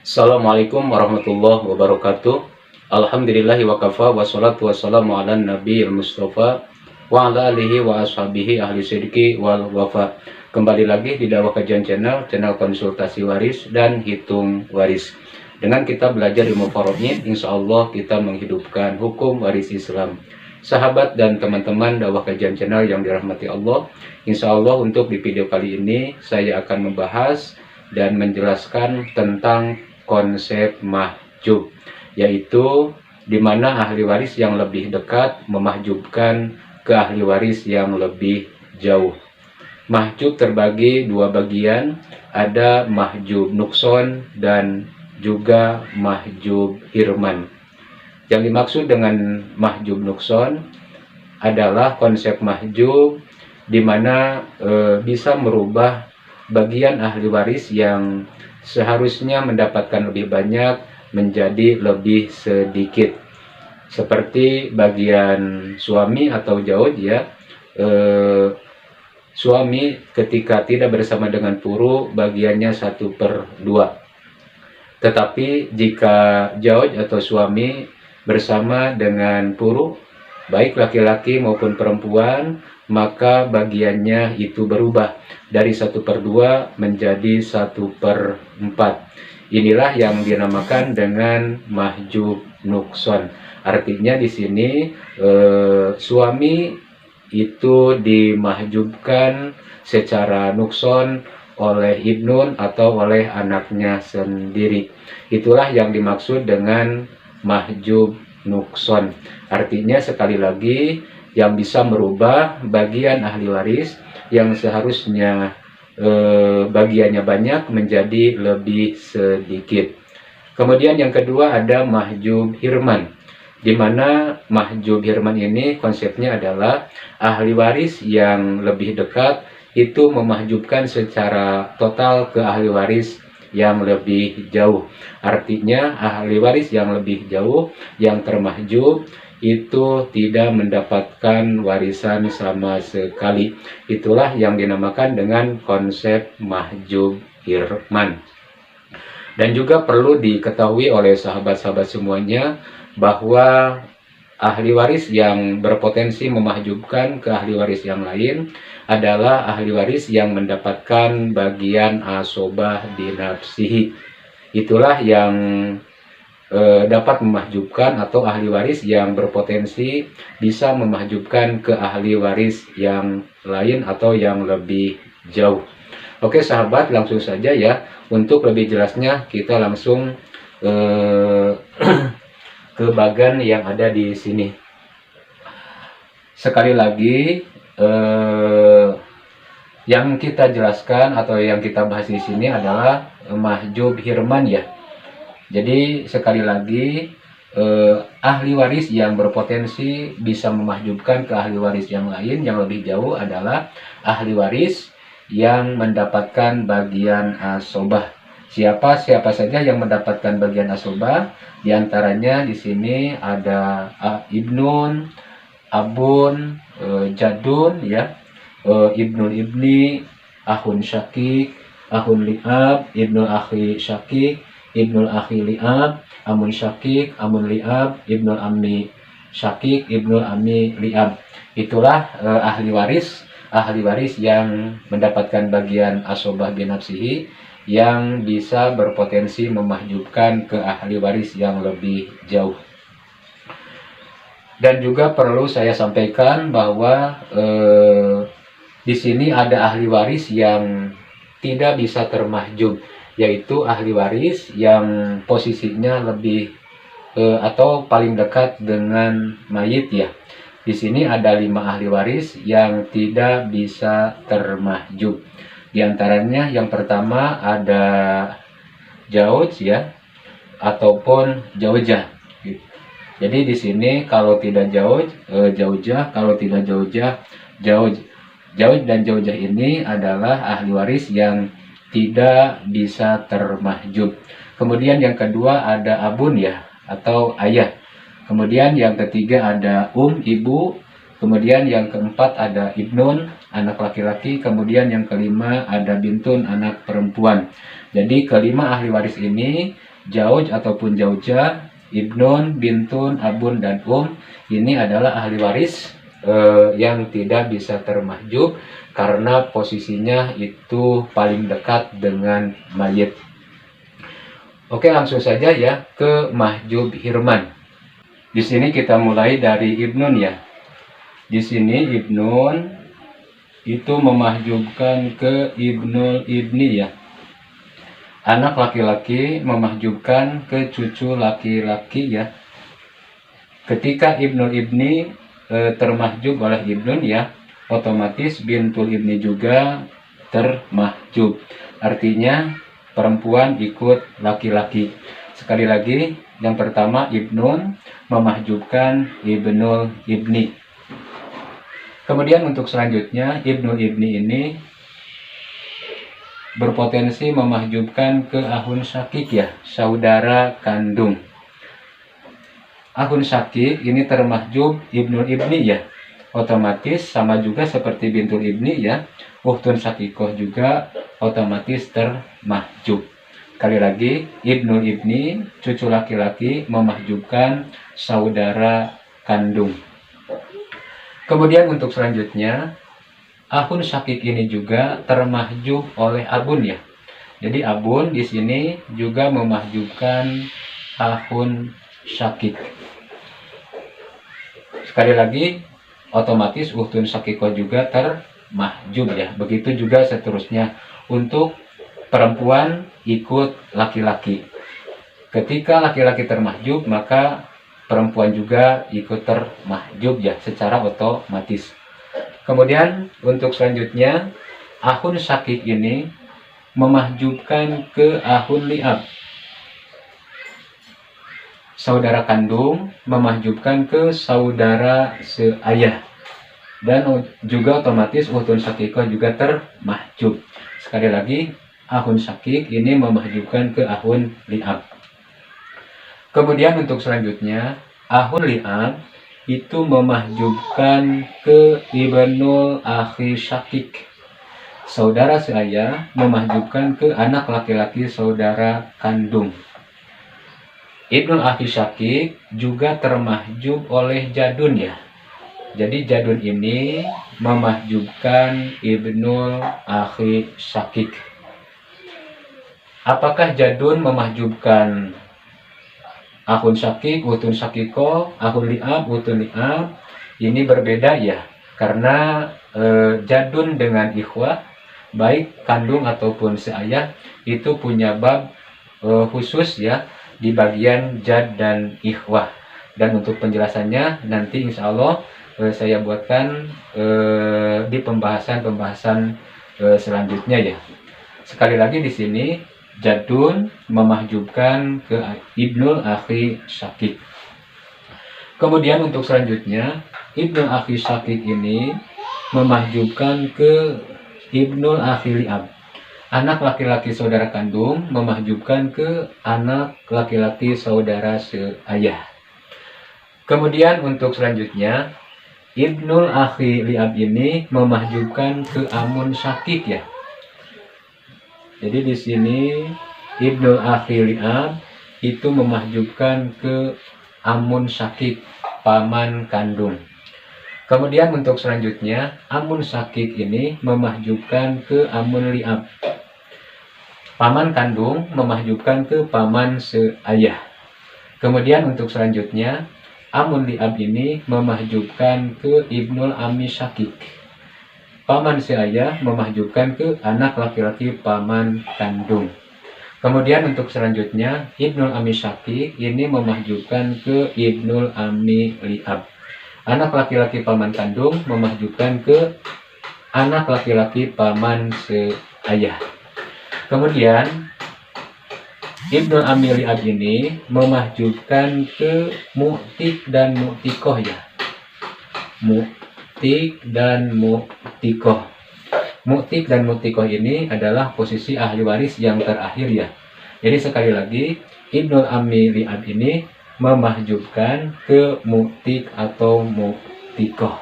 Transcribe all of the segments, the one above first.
Assalamualaikum warahmatullahi wabarakatuh. Alhamdulillahi wa kafa wassalatu wassalamu ala nabiyil mustafa wa ala alihi wa ashabihi ahli sidqi wal wafa. Kembali lagi di Dakwah Kajian channel konsultasi waris dan hitung waris. Dengan kita belajar ilmu faraid, insya Allah kita menghidupkan hukum waris Islam. Sahabat dan teman-teman Dakwah Kajian channel yang dirahmati Allah, insya Allah untuk di video kali ini saya akan membahas dan menjelaskan tentang konsep mahjub, yaitu di mana ahli waris yang lebih dekat memahjubkan ke ahli waris yang lebih jauh. Mahjub terbagi dua bagian, ada mahjub nukson dan juga mahjub hirman. Yang dimaksud dengan mahjub nukson adalah konsep mahjub di mana bisa merubah bagian ahli waris yang seharusnya mendapatkan lebih banyak menjadi lebih sedikit. Seperti bagian suami atau zauj ya, suami ketika tidak bersama dengan puru bagiannya 1/2. Tetapi jika zauj atau suami bersama dengan puru, baik laki-laki maupun perempuan, maka bagiannya itu berubah dari 1/2 menjadi 1/4. Inilah yang dinamakan dengan mahjub nukson. Artinya di sini suami itu dimahjubkan secara nukson oleh ibnun atau oleh anaknya sendiri. Itulah yang dimaksud dengan mahjub nukson. Artinya sekali lagi yang bisa merubah bagian ahli waris yang seharusnya bagiannya banyak menjadi lebih sedikit. Kemudian yang kedua ada mahjub hirman, di mana mahjub hirman ini konsepnya adalah ahli waris yang lebih dekat itu memahjubkan secara total ke ahli waris yang lebih jauh. Artinya ahli waris yang lebih jauh yang termahjub itu tidak mendapatkan warisan sama sekali. Itulah yang dinamakan dengan konsep mahjub hirman. Dan juga perlu diketahui oleh sahabat-sahabat semuanya bahwa ahli waris yang berpotensi memahjubkan ke ahli waris yang lain adalah ahli waris yang mendapatkan bagian asobah binafsihi. Itulah yang dapat memahjubkan atau ahli waris yang berpotensi bisa memahjubkan ke ahli waris yang lain atau yang lebih jauh. Oke sahabat, langsung saja ya. Untuk lebih jelasnya kita langsung ke bagan yang ada di sini. Sekali lagi yang kita jelaskan atau yang kita bahas di sini adalah mahjub hirman ya. Jadi sekali lagi ahli waris yang berpotensi bisa memahjubkan ke ahli waris yang lain yang lebih jauh adalah ahli waris yang mendapatkan bagian asobah. Siapa saja yang mendapatkan bagian asobah? Di antaranya di sini ada ibnun, abun, jadun ya, ibnul ibni, ahun syakik, ahun li'ab, ibnul akhi syakik, ibnul akhi li'ab, amun syakik, amun li'ab, ibnul ammi syakik, ibnul ammi li'ab. Itulah ahli waris yang mendapatkan bagian asobah binafsihi yang bisa berpotensi memahjubkan ke ahli waris yang lebih jauh. Dan juga perlu saya sampaikan bahwa di sini ada ahli waris yang tidak bisa termahjub, yaitu ahli waris yang posisinya lebih atau paling dekat dengan mayit ya. Di sini ada 5 ahli waris yang tidak bisa termahjub. Di antaranya yang pertama ada zauj ya, ataupun zaujah. Jadi di sini kalau tidak zauj, zaujah, kalau tidak zaujah, zauj. Zauj dan zaujah ini adalah ahli waris yang tidak bisa termahjub. Kemudian yang kedua ada abun ya, atau ayah. Kemudian yang ketiga ada ibu. Kemudian yang keempat ada ibnun, anak laki-laki. Kemudian yang kelima ada bintun, anak perempuan. Jadi kelima ahli waris ini Jauj ataupun Jauja, Ibnun, Bintun, Abun, dan ini adalah ahli waris yang tidak bisa termahjub karena posisinya itu paling dekat dengan mayit. Oke, langsung saja ya ke mahjub Hirman. Di sini kita mulai dari Ibnun ya. Di sini Ibnun itu memahjubkan ke Ibnul Ibni ya. Anak laki-laki memahjubkan ke cucu laki-laki ya. Ketika Ibnul Ibni termahjub oleh Ibnun ya, otomatis Bintul Ibni juga termahjub. Artinya perempuan ikut laki-laki. Sekali lagi, yang pertama Ibnun memahjubkan Ibnul Ibni. Kemudian untuk selanjutnya Ibnul Ibni ini berpotensi memahjubkan ke ahun syakik ya, saudara kandung. Ahun syakik ini termahjub Ibnul Ibni ya, otomatis sama juga seperti Bintul Ibni ya, uhtun syakikoh juga otomatis termahjub. Sekali lagi, Ibnul Ibni, cucu laki-laki memahjubkan saudara kandung. Kemudian untuk selanjutnya, ahun syakik ini juga termahjub oleh abun ya. Jadi abun di sini juga memahjubkan ahun syakik. Sekali lagi, otomatis uhtun syakikoh juga termahjub ya. Begitu juga seterusnya untuk perempuan ikut laki-laki. Ketika laki-laki termahjub, maka perempuan juga ikut termahjub ya secara otomatis. Kemudian untuk selanjutnya, ahun syakik ini memahjubkan ke ahun li'ab. Saudara kandung memahjubkan ke saudara seayah. Dan juga otomatis uhtun syakikoh juga termahjub. Sekali lagi, ahun syakik ini memahjubkan ke ahun li'ab. Kemudian untuk selanjutnya, ahun li'ab itu memahjubkan ke ibnul akhi syakik. Saudara seayah memahjubkan ke anak laki-laki saudara kandung. Ibnul akhi syakik juga termahjub oleh jadun ya. Jadi jadun ini memahjubkan ibnul akhi syakik. Apakah jadun memahjubkan ahun syakik, uhtun syakikoh, ahun li'ab, uhtun li'ab? Ini berbeda ya. Karena jadun dengan ikhwah, baik kandung ataupun seayah, itu punya bab khusus ya di bagian jad dan ikhwah. Dan untuk penjelasannya nanti insya Allah saya buatkan di pembahasan selanjutnya ya. Sekali lagi di sini jadun memahjubkan ke ibnul akhi syakik. Kemudian untuk selanjutnya ibnul akhi syakik ini memahjubkan ke ibnul akhi li'ab. Anak laki-laki saudara kandung memahjubkan ke anak laki-laki saudara seayah. Kemudian untuk selanjutnya ibnul akhi li'ab ini memahjubkan ke amun syakik ya. Jadi di sini ibnul akhi li'ab itu memahjubkan ke amun syakik, paman kandung. Kemudian untuk selanjutnya amun syakik ini memahjubkan ke amun li'ab. Paman kandung memahjubkan ke paman seayah. Kemudian untuk selanjutnya amun li'ab ini memahjubkan ke ibnul ammi syakik. Paman seayah memahjubkan ke anak laki-laki paman kandung. Kemudian untuk selanjutnya ibnul ammi syakik ini memahjubkan ke ibnul ammi li'ab. Anak laki-laki paman kandung memahjubkan ke anak laki-laki paman seayah. Kemudian ibnul ammi li'ab ini memahjubkan ke mu'tik dan mu'tikoh ya. Mu'tik dan mu'tikoh. Mu'tik dan mu'tikoh ini adalah posisi ahli waris yang terakhir ya. Jadi sekali lagi ibnul ammi li'ab ini memahjubkan ke mu'tik atau mu'tikoh.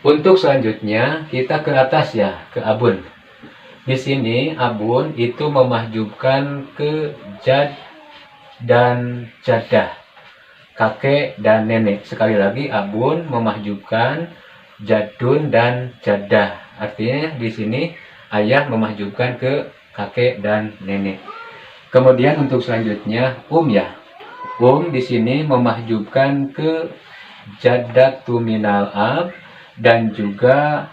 Untuk selanjutnya kita ke atas ya, ke abun. Di sini abun itu memahjubkan ke jad dan jadah, kakek dan nenek. Sekali lagi, abun memahjubkan jadun dan jadah. Artinya di sini ayah memahjubkan ke kakek dan nenek. Kemudian untuk selanjutnya ya. Di sini memahjubkan ke jaddatu minal ab dan juga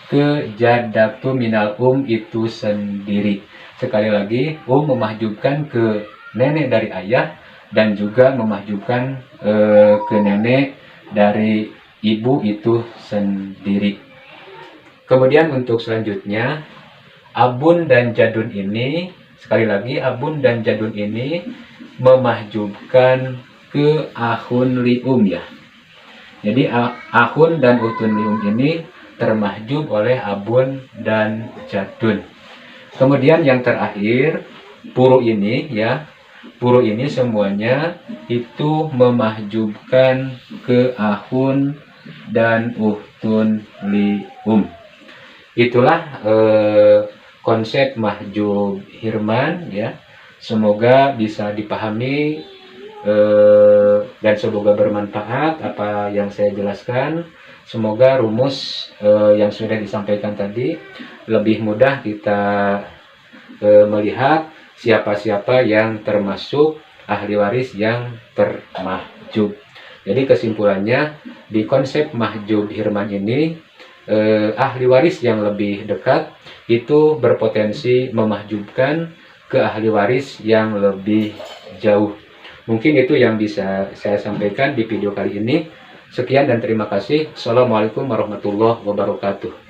ke jaddatu minal itu sendiri. Sekali lagi, memahjubkan ke nenek dari ayah dan juga memahjubkan ke nenek dari ibu itu sendiri. Kemudian untuk selanjutnya, abun dan jadun ini, sekali lagi abun dan jadun ini memahjubkan ke ahun lium ya. Jadi ahun dan utun lium ini termahjub oleh abun dan jadun. Kemudian yang terakhir, puru ini ya. Puru ini semuanya itu memahjubkan ke ahun dan utun lium. Itulah konsep mahjub hirman ya. Semoga bisa dipahami dan semoga bermanfaat apa yang saya jelaskan. Semoga rumus yang sudah disampaikan tadi lebih mudah kita melihat siapa-siapa yang termasuk ahli waris yang termahjub. Jadi kesimpulannya, di konsep mahjub hirman ini, ahli waris yang lebih dekat itu berpotensi memahjubkan ke ahli waris yang lebih jauh. Mungkin itu yang bisa saya sampaikan di video kali ini. Sekian dan terima kasih. Assalamualaikum warahmatullahi wabarakatuh.